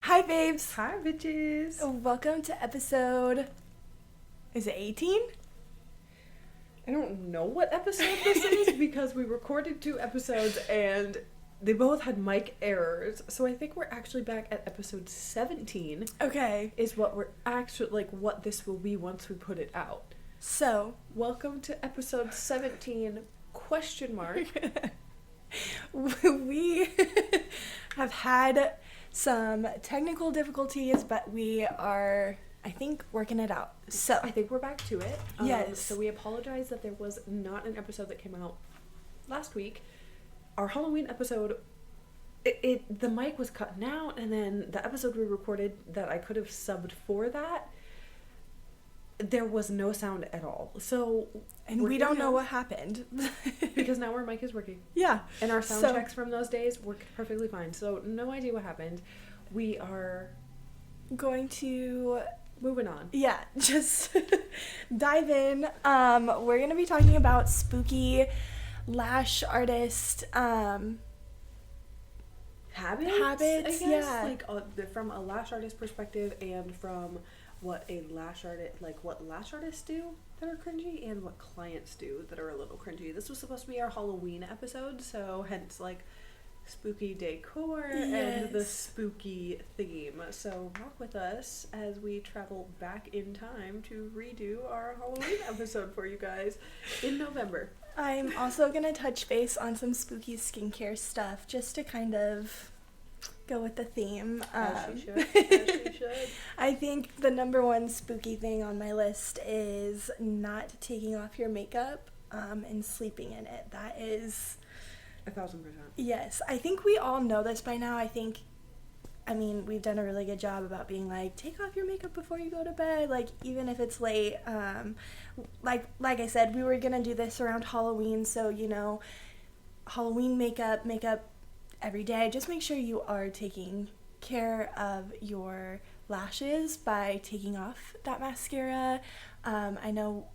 Hi, babes. Hi, bitches. Welcome to episode. Is it 18? I don't know what episode this is because we recorded 2 episodes and they both had mic errors. So I think we're actually back at episode 17. Okay. Is what we're actually, like, what this will be once we put it out. So, Welcome to episode 17, question mark. we have had some technical difficulties, but we are, I think, working it out. So, I think we're back to it. Yes. So we apologize that there was not an episode that came out last week. Our Halloween episode, the mic was cutting out, and then the episode we recorded that I could have subbed for that, there was no sound at all. So, and we don't know what happened. because now our mic is working. Yeah. And our sound checks from those days worked perfectly fine. So no idea what happened. We are going to moving on. Yeah, just dive in. We're going to be talking about spooky lash artist Habits, I guess. Yeah. Like from a lash artist perspective, and from what lash artists do that are cringy, and what clients do that are a little cringy. This was supposed to be our Halloween episode, so hence like spooky decor and the spooky theme. So rock with us as we travel back in time to redo our Halloween episode for you guys in November. I'm also going to touch base on some spooky skincare stuff just to kind of go with the theme. As she should. As she should. I think the number one spooky thing on my list is not taking off your makeup and sleeping in it. That is 1,000%. Yes, I think we all know this by now. I mean, we've done a really good job about being like, take off your makeup before you go to bed, like, even if it's late. Like I said, we were going to do this around Halloween, so, you know, Halloween makeup every day. Just make sure you are taking care of your lashes by taking off that mascara. I know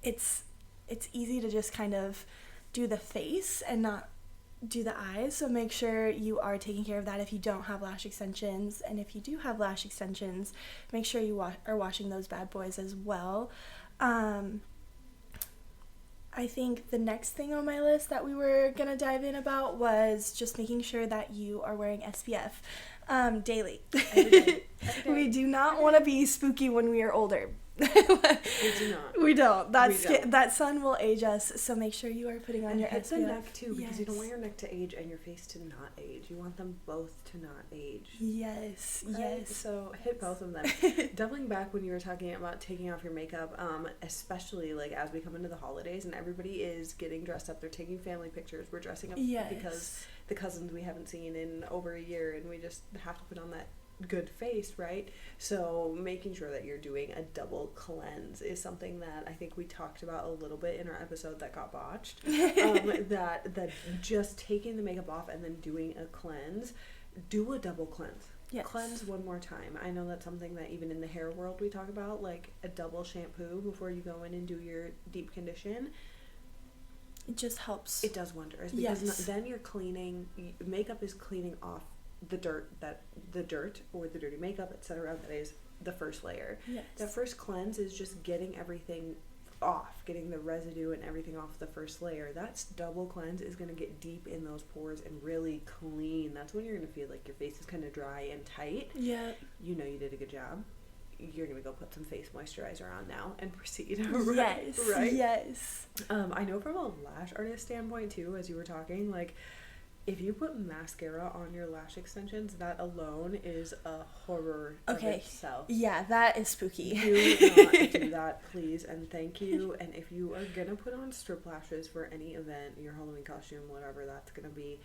it's easy to just kind of do the face and not do the eyes, so make sure you are taking care of that if you don't have lash extensions, and if you do have lash extensions, make sure you are washing those bad boys as well. I think the next thing on my list that we were gonna dive in about was just making sure that you are wearing SPF daily. Every day. We do not want to be spooky when we are older. We do not. We don't. We don't. That sun will age us, so make sure you are putting on And your hit SPF. the neck too, because Yes. you don't want your neck to age and your face to not age. You want them both to not age. Yes, Right? yes. So hit both of them. Doubling back when you were talking about taking off your makeup, especially like as we come into the holidays and everybody is getting dressed up, they're taking family pictures. We're dressing up Yes. because the cousins we haven't seen in over a year, and we just have to put on that good face, right? So making sure that you're doing a double cleanse is something that I think we talked about a little bit in our episode that got botched. That just taking the makeup off and then doing a cleanse, do a double cleanse. Yes. Cleanse one more time. I know that's something that even in the hair world we talk about, like a double shampoo before you go in and do your deep condition. It just helps. It does wonders, because Yes. then you're cleaning, makeup is cleaning off the dirt or the dirty makeup, etc. That is the first layer. Yes. That first cleanse is just getting everything off, getting the residue and everything off the first layer. That's double cleanse is going to get deep in those pores and really clean. That's when you're going to feel like your face is kind of dry and tight. Yeah. You know you did a good job. You're going to go put some face moisturizer on now and proceed. Right? Yes. Right? Yes. I know from a lash artist standpoint too, as you were talking, like, if you put mascara on your lash extensions, that alone is a horror of itself. Yeah, that is spooky. Do not do that, please, and thank you. And if you are gonna put on strip lashes for any event, your Halloween costume, whatever that's gonna be,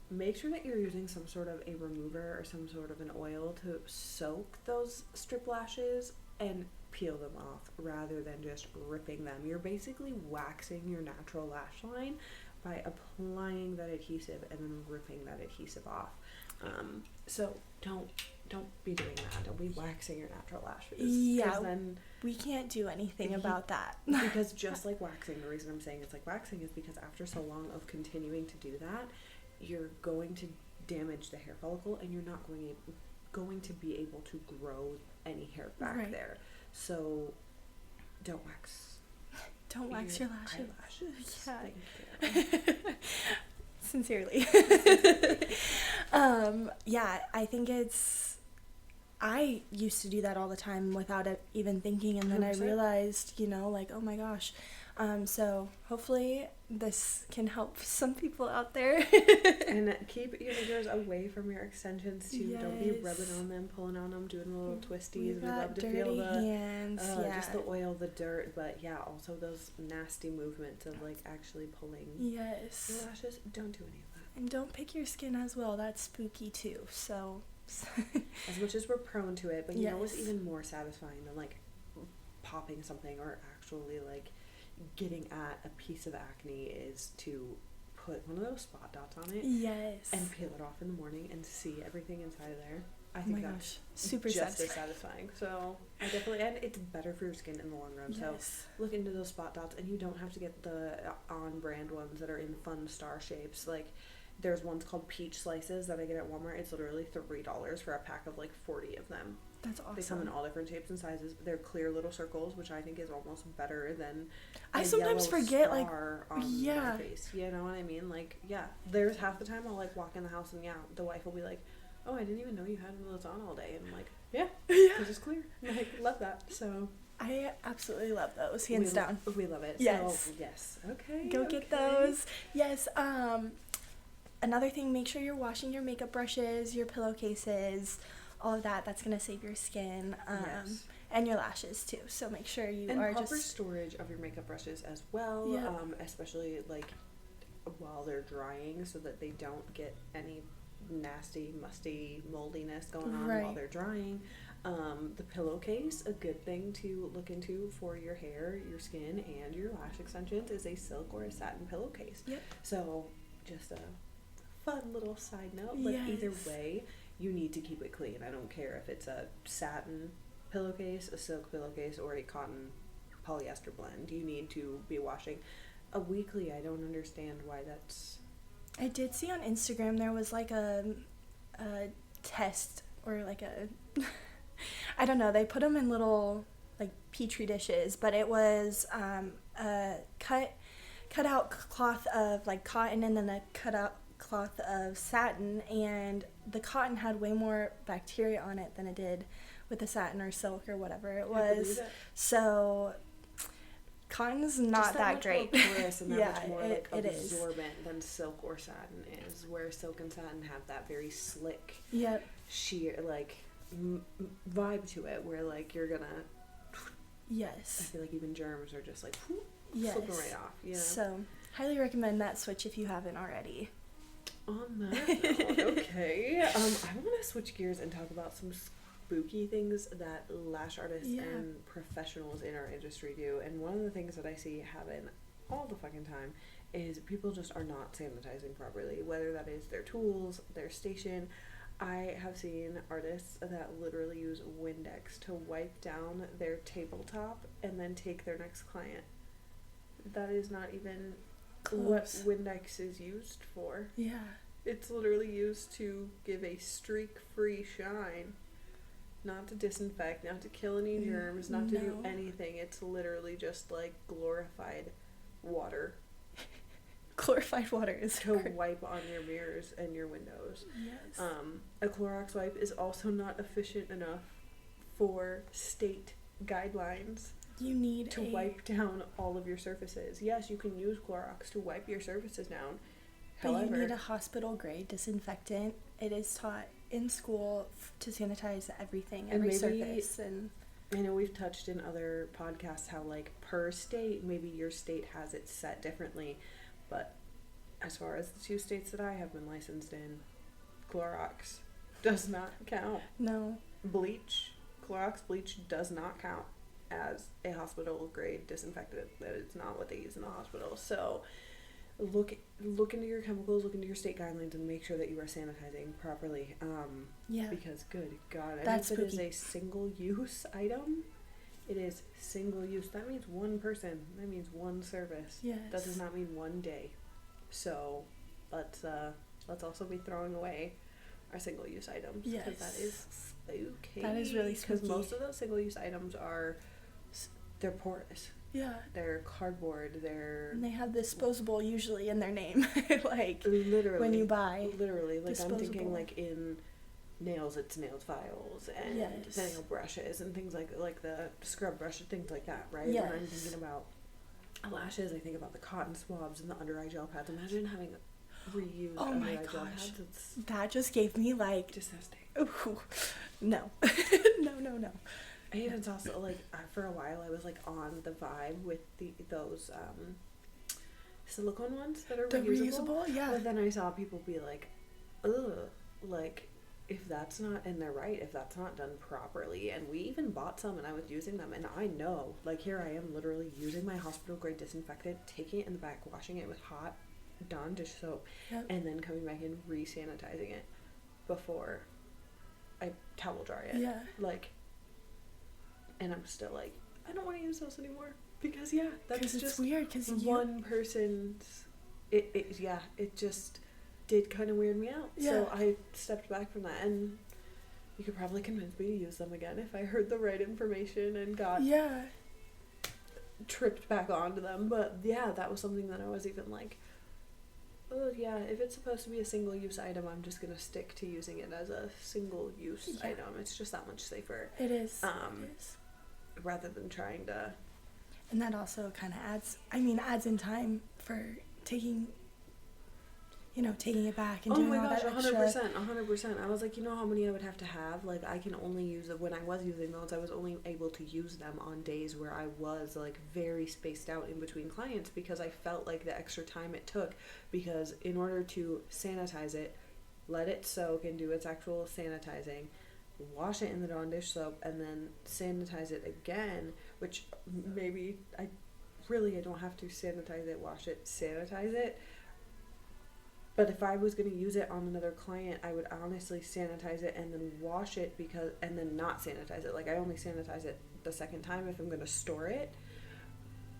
make sure that you're using some sort of a remover or some sort of an oil to soak those strip lashes and peel them off rather than just ripping them. You're basically waxing your natural lash line by applying that adhesive and then ripping that adhesive off. So don't be doing that. Don't be waxing your natural lashes. Yeah, then we can't do anything about that. because just like waxing, the reason I'm saying it's like waxing is because after so long of continuing to do that, you're going to damage the hair follicle, and you're not going going to be able to grow any hair back there. So don't wax your lashes. Yeah. Sincerely. Yeah, I think I used to do that all the time without it even thinking, and then 100%. I realized, like, oh my gosh. So hopefully this can help some people out there. And keep your fingers away from your extensions too. Yes. Don't be rubbing on them, pulling on them, doing little twisties. We love to feel the hands. Just the oil, the dirt, but yeah, also those nasty movements of like actually pulling your lashes. Don't do any of that. And don't pick your skin as well. That's spooky too. So as much as we're prone to it, but you know what's even more satisfying than like popping something or actually like getting at a piece of acne is to put one of those spot dots on it and peel it off in the morning and see everything inside of there. I think that's super just as satisfying. So I definitely, and it's better for your skin in the long run. So look into those spot dots, and you don't have to get the on brand ones that are in fun star shapes. Like there's ones called peach slices that I get at Walmart. It's literally $3 for a pack of like 40 of them. That's awesome. They come in all different shapes and sizes. They're clear little circles, which I think is almost better than I sometimes forget on my face. You know what I mean? Like, there's half the time I'll like walk in the house and the wife will be like, "Oh, I didn't even know you had those on all day." And I'm like, "Yeah, because it's clear." I like, love that. So I absolutely love those, hands down. We love it. Yes. So, yes. Okay. Go get those. Yes. Another thing, make sure you're washing your makeup brushes, your pillowcases, all of that. That's going to save your skin and your lashes too. So make sure you and are proper storage of your makeup brushes as well, especially like while they're drying so that they don't get any nasty, musty moldiness going on while they're drying. The pillowcase, a good thing to look into for your hair, your skin, and your lash extensions is a silk or a satin pillowcase. Yep. So just a fun little side note, but either way, you need to keep it clean. I don't care if it's a satin pillowcase, a silk pillowcase, or a cotton polyester blend. You need to be washing weekly. I don't understand why that's... I did see on Instagram there was like a test or like a... I don't know, they put them in little like petri dishes, but it was a cut out cloth of like cotton and then a cut out cloth of satin, and the cotton had way more bacteria on it than it did with the satin or silk or whatever it was. So cotton's not that great. Porous and that much more like absorbent than silk or satin is, where silk and satin have that very slick sheer like vibe to it, where like you're gonna I feel like even germs are just like flipping right off, you know. So highly recommend that switch if you haven't already. On that note, okay, I want to switch gears and talk about some spooky things that lash artists and professionals in our industry do. And one of the things that I see happen all the fucking time is people just are not sanitizing properly, whether that is their tools, their station. I have seen artists that literally use Windex to wipe down their tabletop and then take their next client. That is not even what Windex is used for. Yeah. It's literally used to give a streak-free shine. Not to disinfect, not to kill any germs, not to do anything. It's literally just like glorified water. Glorified water is to wipe on your mirrors and your windows. Yes. A Clorox wipe is also not efficient enough for state guidelines. You need to wipe down all of your surfaces. Yes, you can use Clorox to wipe your surfaces down. But however, you need a hospital grade disinfectant. It is taught in school to sanitize everything, every surface. And I know we've touched in other podcasts how like per state, maybe your state has it set differently, but as far as the 2 states that I have been licensed in, Clorox does not count. No. Clorox bleach does not count as a hospital grade disinfectant. That is not what they use in the hospital. So look into your chemicals, look into your state guidelines, and make sure that you are sanitizing properly. Because good God, that's if it is a single use item, it is single use. That means one person. That means one service. Yes. That does not mean one day. So let's also be throwing away are single-use items. Yes. Because that is spooky. That is really spooky. Because most of those single-use items they're porous. Yeah. They're cardboard. And they have disposable usually in their name. Like, literally. when you buy. Literally. Like, disposable. I'm thinking, like, in nails, it's nail files and yes. nail brushes and things like the scrub brush and things like that, right? Yes. When I'm thinking about lashes, I think about the cotton swabs and the under eye gel pads. Imagine having reused under eye gel pads. It's that just gave me, like... disgusting. Ooh, no. No. I even saw, like, for a while I was, like, on the vibe with those silicone ones that are reusable. Yeah. But then I saw people be like, ugh, like, if that's not, and they're right, if that's not done properly, and we even bought some and I was using them, and I know, like, here I am literally using my hospital grade disinfectant, taking it in the back, washing it with hot Dawn dish soap, yep. and then coming back and re-sanitizing it before I towel dry it. Yeah. Like, and I'm still like, I don't want to use those anymore, because that's it's just weird, because one person's, it just did kind of weird me out. Yeah. So I stepped back from that, and you could probably convince me to use them again if I heard the right information and got tripped back onto them. But yeah, that was something that I was even like, oh yeah, if it's supposed to be a single-use item, I'm just gonna stick to using it as a single-use item. It's just that much safer. It is. Rather than trying to. And that also kind of adds in time for taking it back and doing all that extra. 100%. I was like, you know how many I would have to have? Like, I can only use it when I was using those. I was only able to use them on days where I was, like, very spaced out in between clients, because I felt like the extra time it took, because in order to sanitize it, let it soak and do its actual sanitizing, wash it in the Dawn dish soap, and then sanitize it again, which maybe I don't have to sanitize it, wash it, sanitize it. But if I was going to use it on another client, I would honestly sanitize it and then wash it, and then not sanitize it. Like, I only sanitize it the second time if I'm going to store it.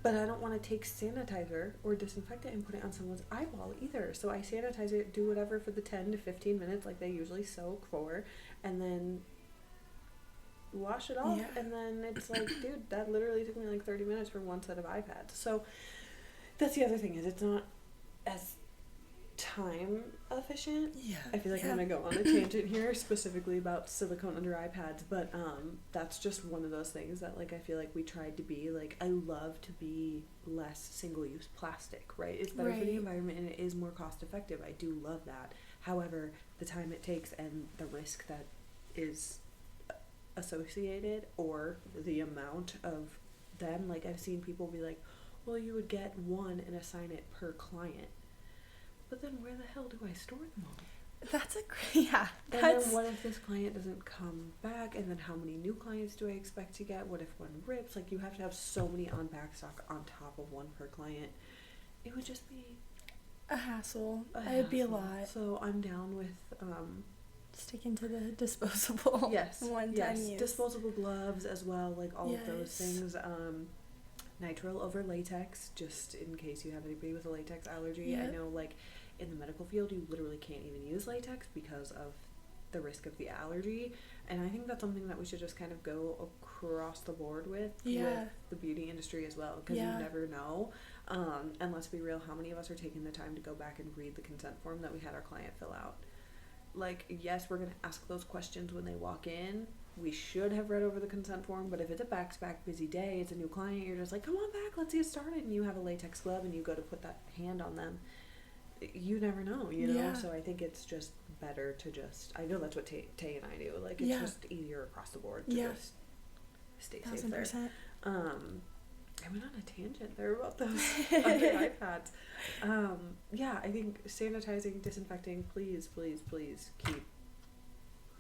But I don't want to take sanitizer or disinfectant and put it on someone's eyeball either. So I sanitize it, do whatever for the 10 to 15 minutes like they usually soak for, and then wash it off. And then it's like, dude, that literally took me like 30 minutes for one set of iPads. So that's the other thing, is it's not as time efficient. I feel like I'm gonna go on a tangent here specifically about silicone under iPads, but that's just one of those things that, like, I feel like we tried to be like, I love to be less single-use plastic, right? It's better for the environment and it is more cost effective. I do love that. However, the time it takes and the risk that is associated, or the amount of them, like, I've seen people be like, well, you would get one and assign it per client. But then where the hell do I store them all? That's a great, And then what if this client doesn't come back? And then how many new clients do I expect to get? What if one rips? Like, you have to have so many on back stock on top of one per client. It would just be a hassle. It would be a lot. So I'm down with sticking to the disposable. One-time use. Disposable gloves as well, like all of those things. Nitrile over latex, just in case you have anybody with a latex allergy. I know, like, in the medical field, you literally can't even use latex because of the risk of the allergy. And I think that's something that we should just kind of go across the board with the beauty industry as well, because you never know. And let's be real, how many of us are taking the time to go back and read the consent form that we had our client fill out? Like, yes, we're going to ask those questions when they walk in. We should have read over the consent form, but if it's a back-to-back busy day, it's a new client, you're just like, come on back, let's get started, and you have a latex glove and you go to put that hand on them. You never know, you know? So I think it's just better to just, I know that's what Tay and I do, like, it's just easier across the board to just stay safe there. 1000%. I went on a tangent there about those under iPads. I think sanitizing, disinfecting, please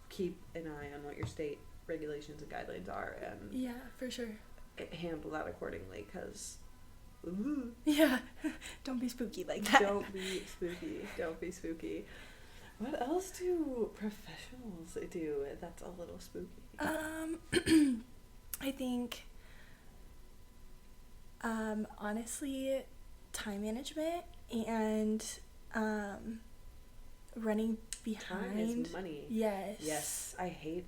keep an eye on what your state regulations and guidelines are, and for sure, handle that accordingly, because don't be spooky like that. Don't be spooky. What else do professionals do that's a little spooky? I think honestly, time management and running behind. Time is money. Yes. Yes. I hate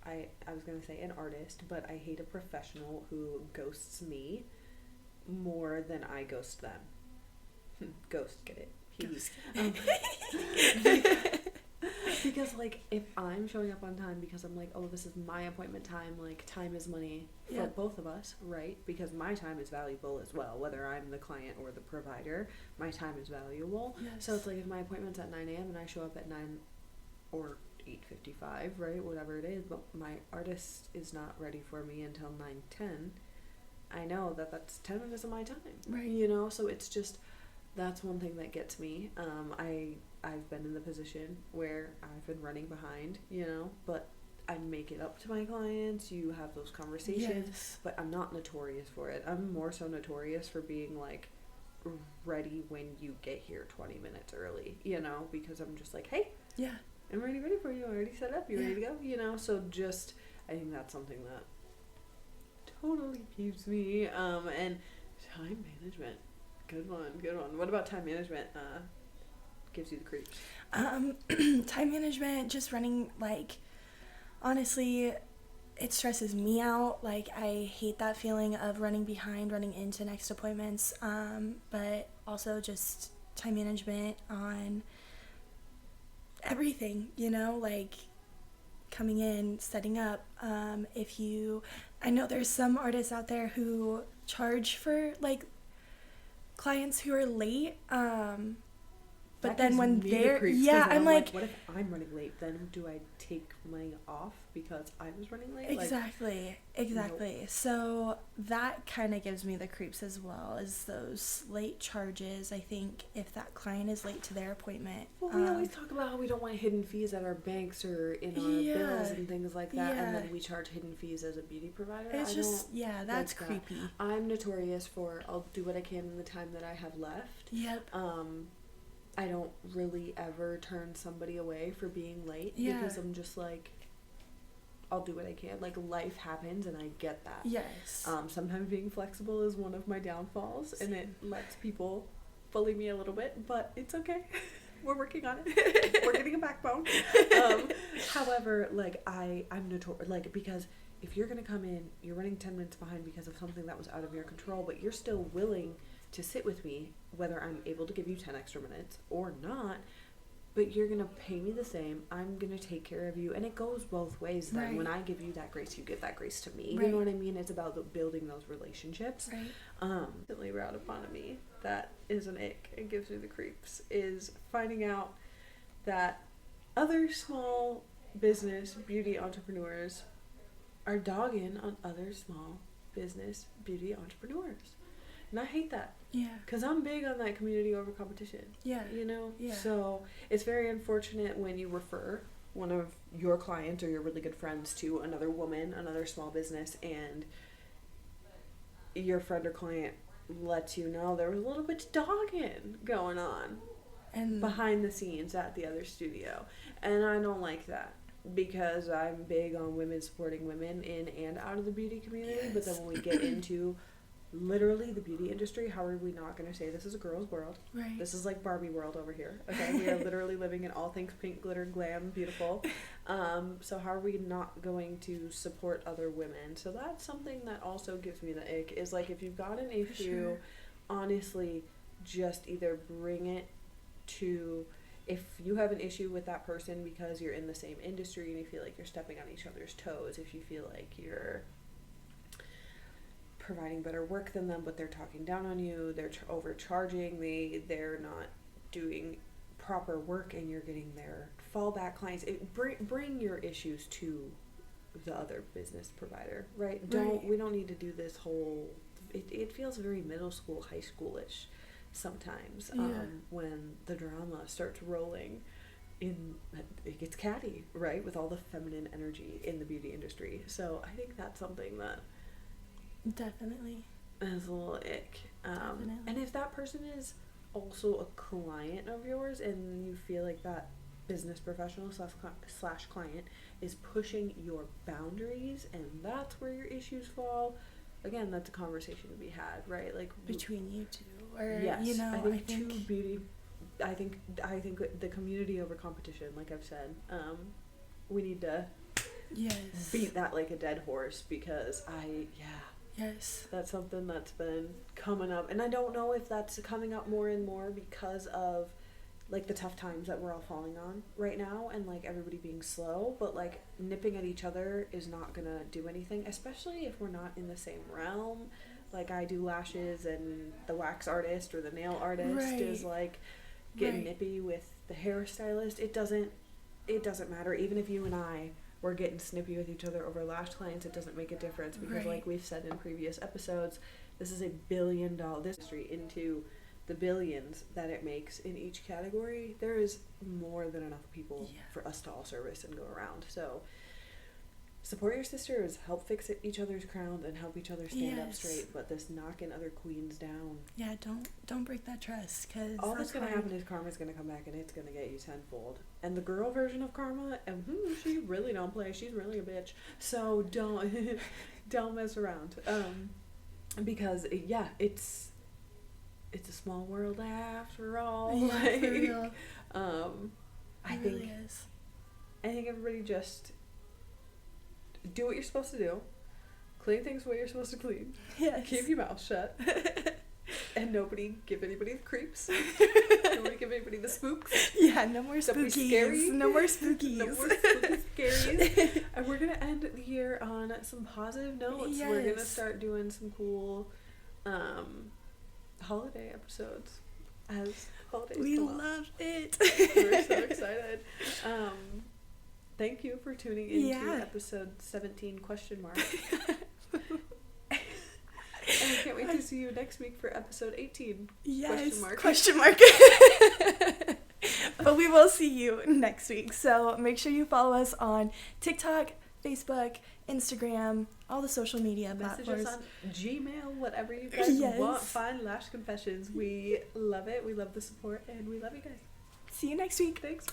I was gonna say an artist, but I hate a professional who ghosts me more than I ghost them. Ghost, get it? Ghost. Because like if I'm showing up on time because I'm like, oh, this is my appointment time, like time is money for both of us, right? Because my time is valuable as well, whether I'm the client or the provider, my time is valuable. Yes. So it's like if my appointment's at 9 a.m. and I show up at 9 or 8:55, right, whatever it is, but my artist is not ready for me until 9:10, I know that that's 10 minutes of my time, right? You know, so it's just, that's one thing that gets me. I've been in the position where I've been running behind, you know, but I make it up to my clients. You have those conversations, yes. But I'm not notorious for it. I'm more so notorious for being like ready when you get here 20 minutes early, you know, because I'm just like, hey, yeah, I'm ready for you. I'm already set up. You ready to go? You know, so just, I think that's something that totally peeves me. And time management. Good one. What about time management? Gives you the creeps? Time management, just running, like, honestly, it stresses me out. Like, I hate that feeling of running behind, running into next appointments. But also just time management on everything, you know, like coming in, setting up. I know there's some artists out there who charge for like clients who are late, but then when they're I'm like, what if I'm running late? Then do I take money off because I was running late? Exactly. Nope. So that kind of gives me the creeps as well, is those late charges. I think if that client is late to their appointment, well, we always talk about how we don't want hidden fees at our banks or in our bills and things like that, and then we charge hidden fees as a beauty provider. It's that's creepy. I'm notorious for, I'll do what I can in the time that I have left. Yep. I don't really ever turn somebody away for being late because I'm just like, I'll do what I can. Like, life happens and I get that. Yes. Sometimes being flexible is one of my downfalls and it lets people bully me a little bit, but it's okay. We're working on it. We're getting a backbone. However, like, I'm notorious, like, because if you're going to come in, you're running 10 minutes behind because of something that was out of your control, but you're still willing to sit with me, whether I'm able to give you 10 extra minutes or not, but you're going to pay me the same. I'm going to take care of you. And it goes both ways then. Right. When I give you that grace, you give that grace to me. Right. You know what I mean? It's about building those relationships. Right. Recently brought upon me, that is an ick. It gives me the creeps, is finding out that other small business beauty entrepreneurs are dogging on other small business beauty entrepreneurs. And I hate that. Yeah. Because I'm big on that community over competition. Yeah. You know? Yeah. So it's very unfortunate when you refer one of your clients or your really good friends to another woman, another small business, and your friend or client lets you know there was a little bit of dogging going on and behind the scenes at the other studio. And I don't like that. Because I'm big on women supporting women in and out of the beauty community. Yes. But then when we get into literally the beauty industry, how are we not going to say this is a girl's world? Right. This is like Barbie world over here. Okay, we are literally living in all things pink, glitter, glam, beautiful. So how are we not going to support other women? So that's something that also gives me the ick, is like, if you've got an issue, honestly, just either bring it to, if you have an issue with that person because you're in the same industry and you feel like you're stepping on each other's toes, if you feel like you're providing better work than them but they're talking down on you, they're overcharging, they're not doing proper work and you're getting their fallback clients, bring your issues to the other business provider, right? We don't need to do this whole, it feels very middle school, high schoolish sometimes. When the drama starts rolling in, it gets catty, right, with all the feminine energy in the beauty industry. So I think that's something that definitely is a little ick. And if that person is also a client of yours and you feel like that business professional slash client is pushing your boundaries and that's where your issues fall, again, that's a conversation to be had, right? Like, between you two, or yes, you know, I think two beauty I think the community over competition, like I've said, we need to beat that like a dead horse, because that's something that's been coming up, and I don't know if that's coming up more and more because of like the tough times that we're all falling on right now, and like everybody being slow, but like nipping at each other is not gonna do anything, especially if we're not in the same realm. Like I do lashes, and the wax artist or the nail artist is like getting nippy with the hairstylist. It doesn't matter. Even if you and I were getting snippy with each other over lash clients, it doesn't make a difference, because like we've said in previous episodes, this is $1 billion industry, into the billions that it makes in each category. There is more than enough people for us to all service and go around. So support your sisters, help fix each other's crowns, and help each other stand up straight, but this knocking other queens down. Yeah, don't break that trust, because all that's going to happen is karma's going to come back, and it's going to get you tenfold. And the girl version of karma, she really don't play. She's really a bitch. So don't mess around. Because it's a small world after all. Yeah, like, for real. I think everybody just do what you're supposed to do. Clean things the way you're supposed to clean. Yes. Keep your mouth shut. And nobody give anybody the creeps. Nobody give anybody the spooks. Yeah, no more spookies. No more spookies. No more spooky scaries. And we're going to end the year on some positive notes. Yes. We're going to start doing some cool holiday episodes as holidays come up. Love it. We're so excited. Thank you for tuning into episode 17 ? And we can't wait to see you next week for episode 18 ? Yes. ? But we will see you next week. So make sure you follow us on TikTok, Facebook, Instagram, all the social media platforms. Message us on Gmail, whatever you guys want. Find Lash Confessions. We love it. We love the support, and we love you guys. See you next week. Thanks.